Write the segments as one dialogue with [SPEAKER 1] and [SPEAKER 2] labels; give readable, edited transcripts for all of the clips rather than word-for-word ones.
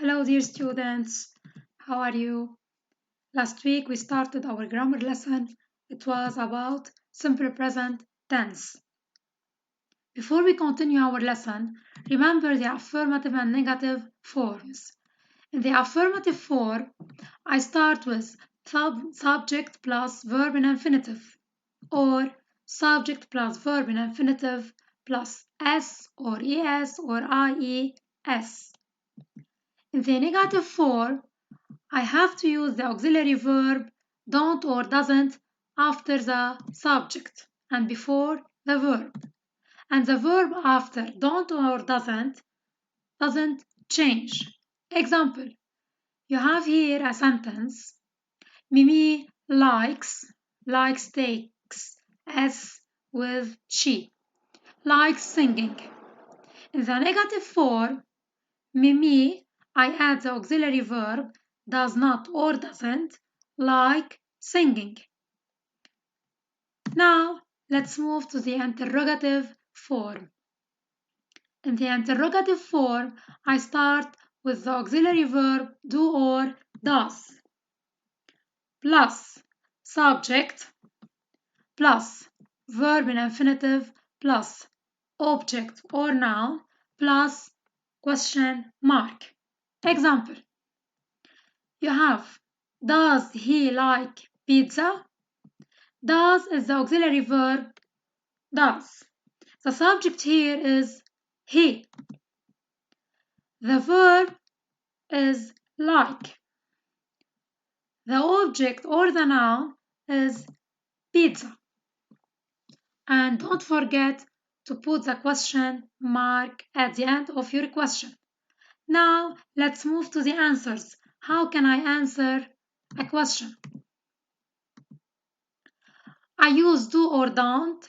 [SPEAKER 1] Hello dear students, how are you? Last week we started our grammar lesson. It was about simple present tense. Before we continue our lesson, remember the affirmative and negative forms. In the affirmative form, I start with subject plus verb in infinitive, or subject plus verb in infinitive plus s or es or ies. In the negative form, I have to use the auxiliary verb don't or doesn't after the subject and before the verb. And the verb after don't or doesn't change. Example, you have here a sentence. Mimi likes takes s with she, likes singing. In the negative form, Mimi, I add the auxiliary verb does not or doesn't like singing. Now, let's move to the interrogative form. In the interrogative form, I start with the auxiliary verb do or does, plus subject, plus verb in infinitive, plus object or noun, plus question mark. Example, you have, does he like pizza? Does is the auxiliary verb does. The subject here is he. The verb is like. The object or the noun is pizza. And don't forget to put the question mark at the end of your question. Now let's move to the answers. How can I answer a question? I use do or don't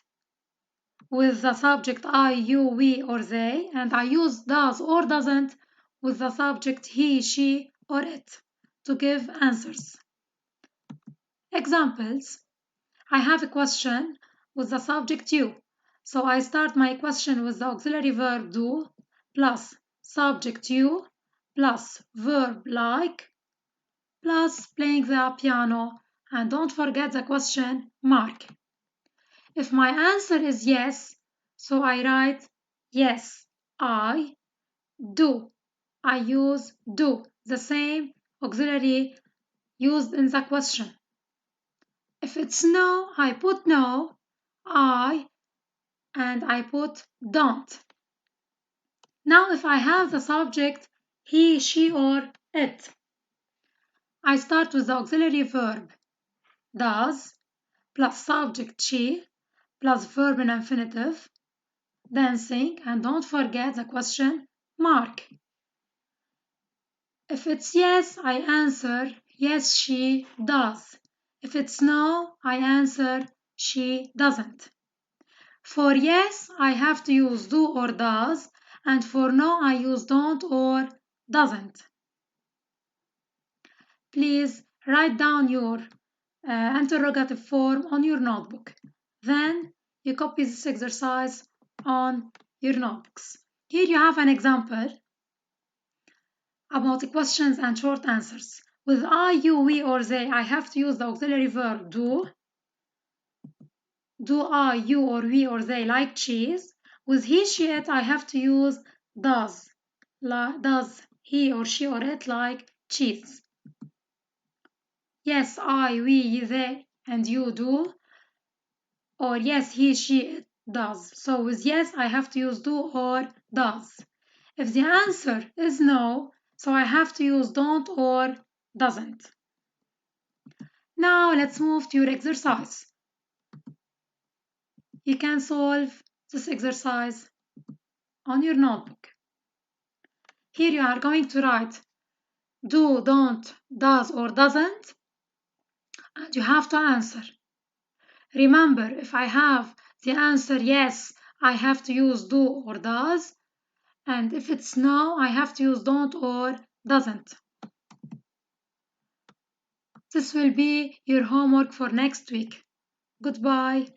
[SPEAKER 1] with the subject I, you, we, or they, and I use does or doesn't with the subject he, she, or it to give answers. Examples, I have a question with the subject you, so I start my question with the auxiliary verb do plus subject you plus verb like plus playing the piano, and don't forget the question mark. If my answer is yes, so I write yes, I do. I use do, the same auxiliary used in the question. If it's no, I put no, and I put don't. Now if I have the subject he, she, or it, I start with the auxiliary verb does plus subject she plus verb in infinitive, dancing, and don't forget the question mark. If it's yes, I answer yes, she does. If it's no, I answer she doesn't. For yes, I have to use do or does, and for no, I use don't or doesn't. Please write down your interrogative form on your notebook. Then you copy this exercise on your notebooks. Here you have an example about the questions and short answers. With I, you, we, or they, I have to use the auxiliary verb do. Do I, you, or we, or they like cheese? With he, she, it, I have to use does. Does he or she or it like cheese? Yes, I, we, they, and you do. Or yes, he, she, it does. So with yes, I have to use do or does. If the answer is no, so I have to use don't or doesn't. Now let's move to your exercise. You can solve this exercise on your notebook. Here you are going to write do, don't, does, or doesn't, and you have to answer. Remember, if I have the answer yes, I have to use do or does, and if it's no, I have to use don't or doesn't. This will be your homework for next week. Goodbye.